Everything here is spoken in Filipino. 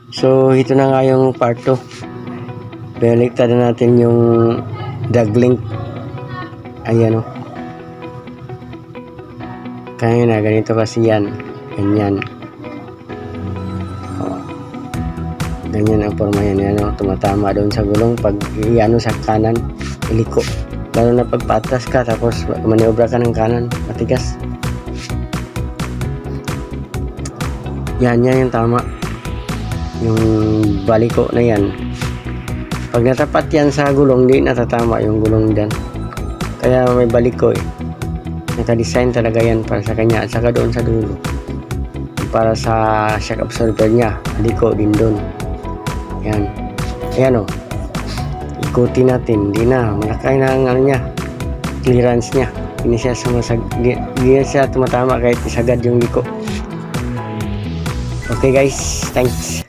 So ito na nga yung part 2. Baliktad na natin yung drag link. Ayan o. Kaya na ganito kasi yan. Ganyan. O. Ganyan ang forma yan. Yan o. Tumatama doon sa gulong. Pag iano sa kanan, iliko. Lalo na pag paatras ka tapos maniobra ka ng kanan, matigas. Yan yung tama. Yung baliko na yan. Pag natapat yan sa gulong, di natatama yung gulong dyan. Kaya may baliko eh. Naka-design talaga yan para sa kanya at saka doon sa dulo. Para sa shock absorber niya, baliko din doon. Yan. Ayan o. Ikutin natin. Di na. Malakay na ang ano niya. Clearance niya. Hindi siya tumatama kahit isagad yung liko. Okay guys. Thanks.